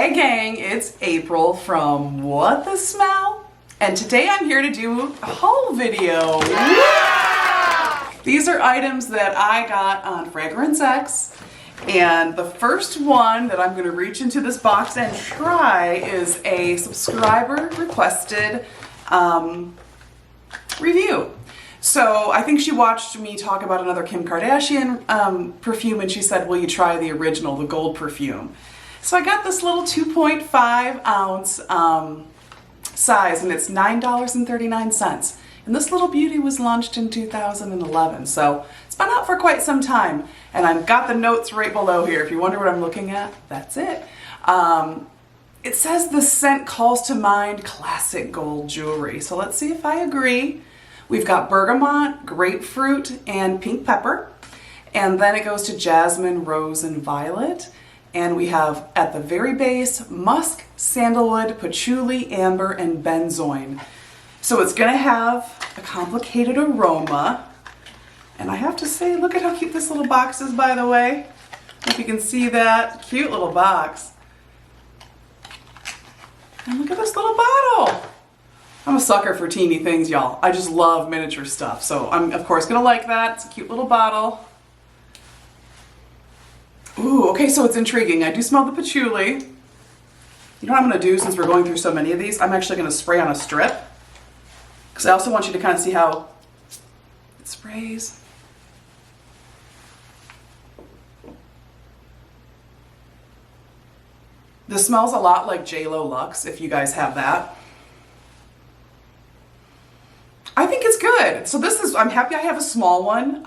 Hey gang, it's April from What the Smell? And today I'm here to do a haul video. Yeah! These are items that I got on Fragrance X. And the first one that I'm going to reach into this box and try is a subscriber requested review. So I think she watched me talk about another Kim Kardashian perfume and she said, will you try the original, the gold perfume? So I got this little 2.5 ounce size and it's $9.39. And this little beauty was launched in 2011. So it's been out for quite some time. And I've got the notes right below here. If you wonder what I'm looking at, that's it. It says the scent calls to mind classic gold jewelry. So let's see if I agree. We've got bergamot, grapefruit, and pink pepper. And then it goes to jasmine, rose, and violet. And we have, at the very base, musk, sandalwood, patchouli, amber, and benzoin. So it's gonna have a complicated aroma. And I have to say, look at how cute this little box is, by the way. If you can see that, cute little box. And look at this little bottle. I'm a sucker for teeny things, y'all. I just love miniature stuff. So I'm, of course, gonna like that. It's a cute little bottle. Ooh, okay, so it's intriguing. I do smell the patchouli. You know what I'm gonna do since we're going through so many of these? I'm actually gonna spray on a strip. Because I also want you to kind of see how it sprays. This smells a lot like J.Lo Luxe, if you guys have that. I think it's good. So this is, I'm happy I have a small one.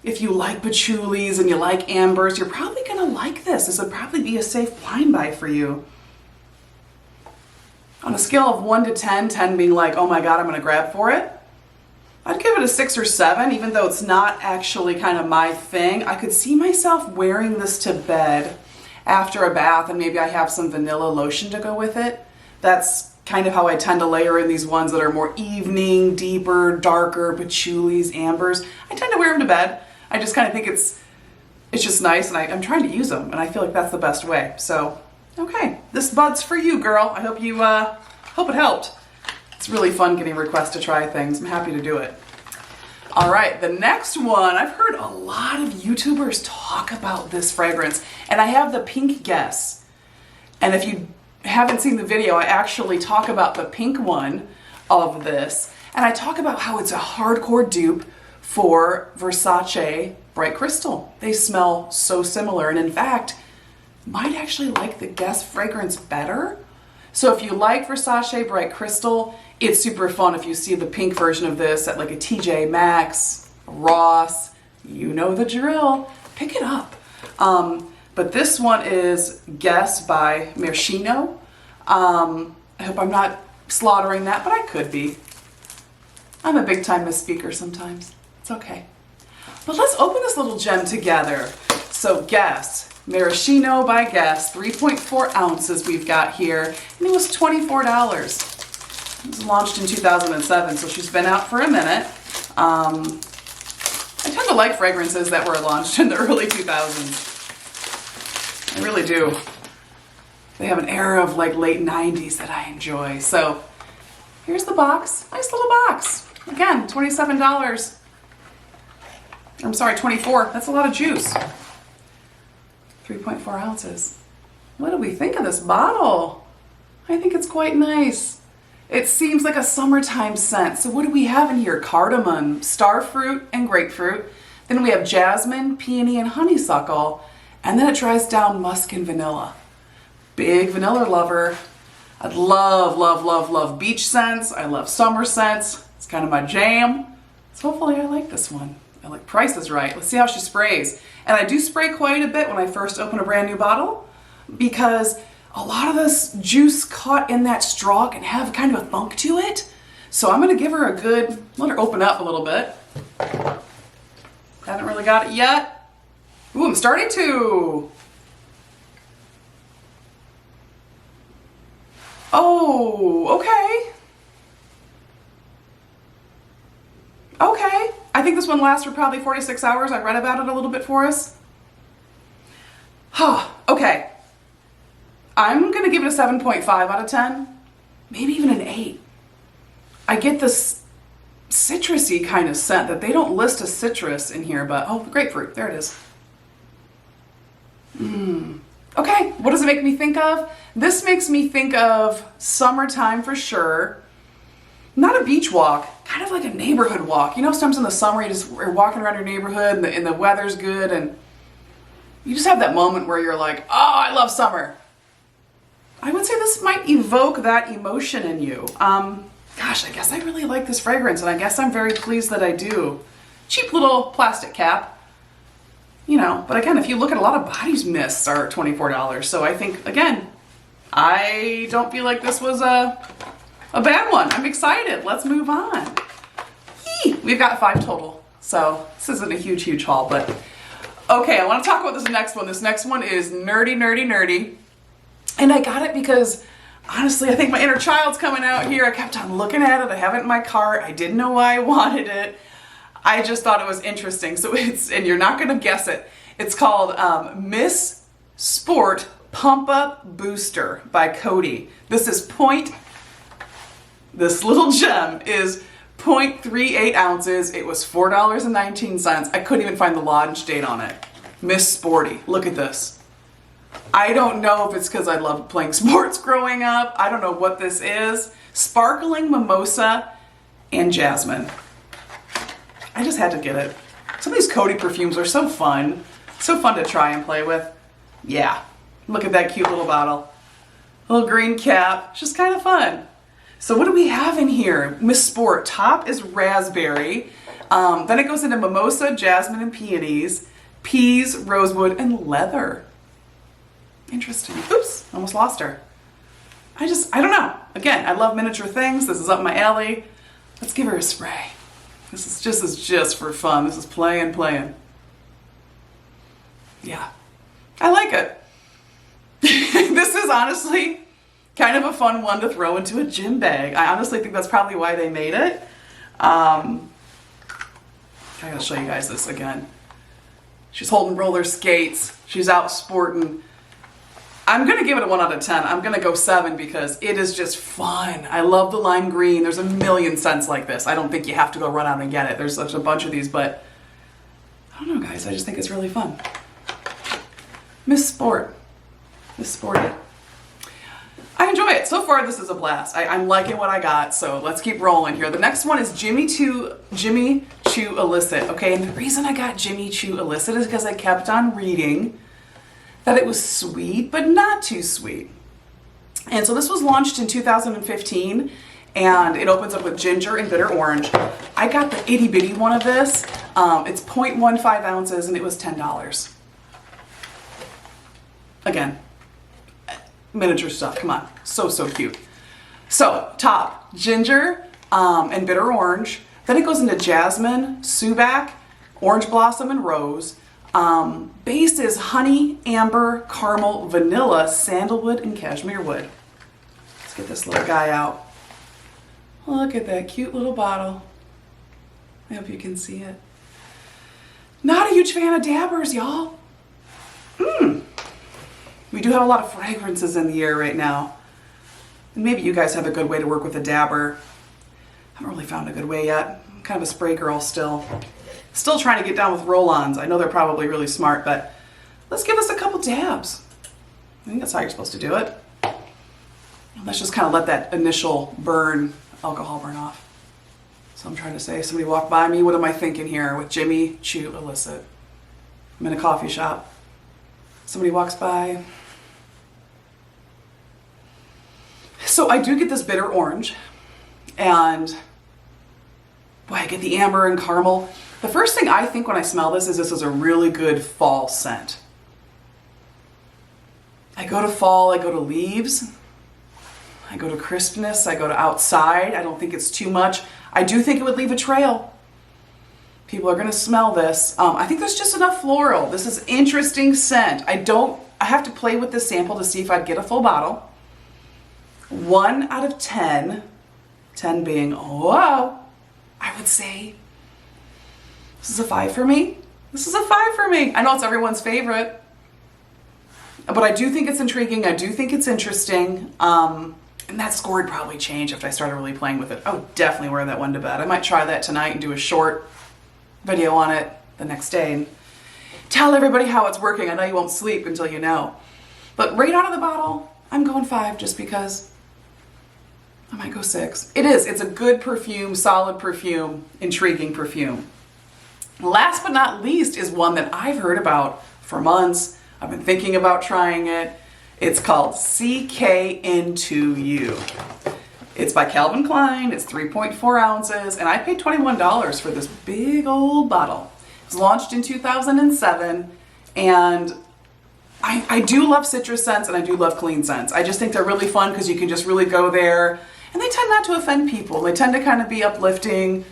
If you like patchoulis and you like ambers, you're probably gonna like this. This would probably be a safe blind buy for you. On a scale of 1 to 10, 10 being like, oh my God, I'm gonna grab for it, I'd give it a 6 or 7, even though it's not actually kind of my thing. I could see myself wearing this to bed after a bath and maybe I have some vanilla lotion to go with it. That's kind of how I tend to layer in these ones that are more evening, deeper, darker, patchoulis, ambers. I tend to wear them to bed. I just kind of think it's just nice and I'm trying to use them and I feel like that's the best way. So, okay, this bud's for you, girl. I hope you, hope it helped. It's really fun getting requests to try things. I'm happy to do it. All right, the next one, I've heard a lot of YouTubers talk about this fragrance and I have the pink guess. And if you haven't seen the video, I actually talk about the pink one of this and I talk about how it's a hardcore dupe for Versace Bright Crystal. They smell so similar and in fact, might actually like the Guess fragrance better. So if you like Versace Bright Crystal, it's super fun if you see the pink version of this at like a TJ Maxx, Ross, you know the drill, pick it up. But this one is Guess by Marciano. I hope I'm not slaughtering that, but I could be. I'm a big time misspeaker sometimes. It's okay. But let's open this little gem together. So Guess, Maraschino by Guess, 3.4 ounces we've got here, and it was $24. It was launched in 2007, so she's been out for a minute. I tend to like fragrances that were launched in the early 2000s. I really do. They have an era of like late 90s that I enjoy. So here's the box, nice little box. Again, $27. I'm sorry, 24, that's a lot of juice. 3.4 ounces. What do we think of this bottle? I think it's quite nice. It seems like a summertime scent. So what do we have in here? Cardamom, starfruit, and grapefruit. Then we have jasmine, peony, and honeysuckle. And then it dries down musk and vanilla. Big vanilla lover. I love, love, love, love beach scents. I love summer scents. It's kind of my jam. So hopefully I like this one. I like Price is Right. Let's see how she sprays. And I do spray quite a bit when I first open a brand new bottle because a lot of this juice caught in that straw can have kind of a funk to it. So I'm gonna give her a good, let her open up a little bit. Haven't really got it yet. Ooh, I'm starting to. Oh, okay. Okay. I think this one lasts for probably 4 to 6 hours. I read about it a little bit for us. Okay. I'm gonna give it a 7.5 out of 10, maybe even an 8. I get this citrusy kind of scent that they don't list as citrus in here, but oh, grapefruit, there it is. Okay, what does it make me think of? This makes me think of summertime for sure. Not a beach walk, kind of like a neighborhood walk. You know, sometimes in the summer you're walking around your neighborhood and the weather's good and you just have that moment where you're like, oh, I love summer. I would say this might evoke that emotion in you. Gosh, I guess I really like this fragrance and I guess I'm very pleased that I do. Cheap little plastic cap. You know, but again, if you look at a lot of body mists are $24. So I think, again, I don't feel like this was a bad one. I'm excited. Let's move on. Yee! We've got 5 total. So this isn't a huge haul, but okay, I want to talk about this next one. This next one is nerdy. And I got it because honestly, I think my inner child's coming out here. I kept on looking at it. I have it in my cart. I didn't know why I wanted it. I just thought it was interesting. So and you're not going to guess it. It's called Miss Sport Pump Up Booster by Cody. This little gem is 0.38 ounces. It was $4.19. I couldn't even find the launch date on it. Miss Sporty. Look at this. I don't know if it's because I loved playing sports growing up. I don't know what this is. Sparkling mimosa and jasmine. I just had to get it. Some of these Coty perfumes are so fun. So fun to try and play with. Yeah. Look at that cute little bottle. Little green cap. It's just kind of fun. So what do we have in here? Miss Sport. Top is raspberry. Then it goes into mimosa, jasmine, and peonies. Peas, rosewood, and leather. Interesting. Oops. Almost lost her. I don't know. Again, I love miniature things. This is up my alley. Let's give her a spray. This is just for fun. This is playing. Yeah, I like it. This is honestly kind of a fun one to throw into a gym bag. I honestly think that's probably why they made it. I gotta show you guys this again. She's holding roller skates. She's out sporting. I'm going to give it a 1 out of 10. I'm going to go 7 because it is just fun. I love the lime green. There's a million scents like this. I don't think you have to go run out and get it. There's such a bunch of these, but I don't know, guys. I just think it's really fun. Miss Sport. Miss Sporty. I enjoy it. So far, this is a blast. I'm liking what I got, so let's keep rolling here. The next one is Jimmy Choo Illicit. Okay, and the reason I got Jimmy Choo Illicit is because I kept on reading that it was sweet, but not too sweet. And so this was launched in 2015, and it opens up with ginger and bitter orange. I got the itty bitty one of this. It's 0.15 ounces, and it was $10. Again, miniature stuff, come on. So cute. So, top, ginger and bitter orange. Then it goes into jasmine, sumac, orange blossom, and rose. Base is honey, amber, caramel, vanilla, sandalwood, and cashmere wood. Let's get this little guy out. Look at that cute little bottle. I hope you can see it. Not a huge fan of dabbers, y'all. We do have a lot of fragrances in the air right now. And maybe you guys have a good way to work with a dabber. I haven't really found a good way yet. I'm kind of a spray girl still. Still trying to get down with roll-ons. I know they're probably really smart, but let's give this a couple dabs. I think that's how you're supposed to do it. Let's just kind of let that initial alcohol burn off. So I'm trying to say, somebody walked by me, what am I thinking here with Jimmy Choo Illicit? I'm in a coffee shop. Somebody walks by. So I do get this bitter orange, and boy, I get the amber and caramel. The first thing I think when I smell this is a really good fall scent. I go to fall, I go to leaves, I go to crispness, I go to outside. I don't think it's too much. I do think it would leave a trail. People are gonna smell this. I think there's just enough floral. This is interesting scent. I have to play with this sample to see if I'd get a full bottle. 1 out of 10, 10 being, whoa, I would say this is a 5 for me. This is a 5 for me. I know it's everyone's favorite. But I do think it's intriguing. I do think it's interesting. And that score would probably change if I started really playing with it. I would definitely wear that one to bed. I might try that tonight and do a short video on it the next day and tell everybody how it's working. I know you won't sleep until you know. But right out of the bottle, I'm going 5 just because. I might go 6. It is. It's a good perfume, solid perfume, intriguing perfume. Last but not least is one that I've heard about for months. I've been thinking about trying it. It's called CK Into You. It's by Calvin Klein. It's 3.4 ounces, and I paid $21 for this big old bottle. It was launched in 2007, and I do love citrus scents and I do love clean scents. I just think they're really fun because you can just really go there, and they tend not to offend people. They tend to kind of be uplifting,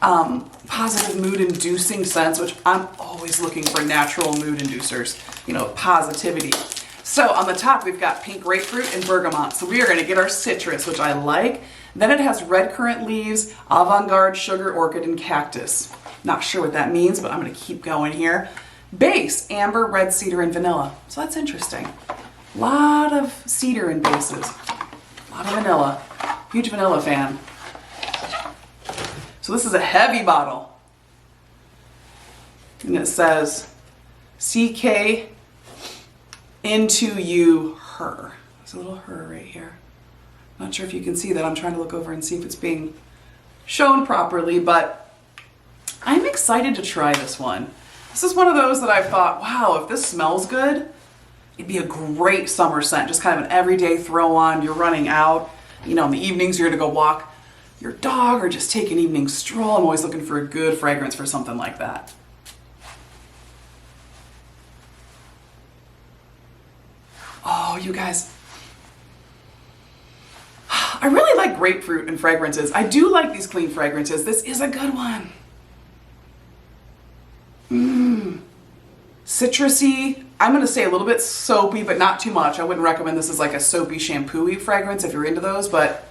positive mood inducing scents, which I'm always looking for natural mood inducers, you know, positivity. So on the top, we've got pink grapefruit and bergamot. So we are going to get our citrus, which I like. Then it has red currant leaves, avant-garde, sugar, orchid, and cactus. Not sure what that means, but I'm going to keep going here. Base, amber, red cedar, and vanilla. So that's interesting. A lot of cedar in bases. A lot of vanilla. Huge vanilla fan. So this is a heavy bottle. And it says, CK Into You, her. There's a little her right here. Not sure if you can see that. I'm trying to look over and see if it's being shown properly, but I'm excited to try this one. This is one of those that I've thought, wow, if this smells good, it'd be a great summer scent. Just kind of an everyday throw on. You're running out, you know, in the evenings you're gonna go walk your dog or just take an evening stroll. I'm always looking for a good fragrance for something like that. Oh, you guys. I really like grapefruit and fragrances. I do like these clean fragrances. This is a good one. Citrusy. I'm going to say a little bit soapy, but not too much. I wouldn't recommend this as like a soapy, shampoo-y fragrance if you're into those, but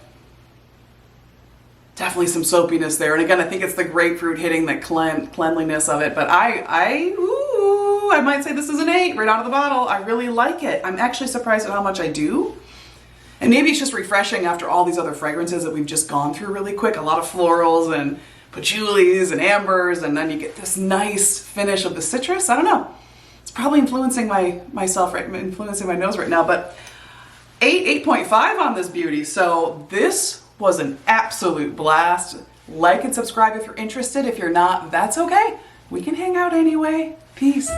definitely some soapiness there. And again, I think it's the grapefruit hitting the cleanliness of it, but I might say this is an 8 right out of the bottle. I really like it. I'm actually surprised at how much I do. And maybe it's just refreshing after all these other fragrances that we've just gone through really quick. A lot of florals and patchoulis and ambers, and then you get this nice finish of the citrus. I don't know. It's probably influencing myself, influencing my nose right now, but 8.5 on this beauty. So this was an absolute blast. Like and subscribe if you're interested. If you're not, that's okay. We can hang out anyway. Peace.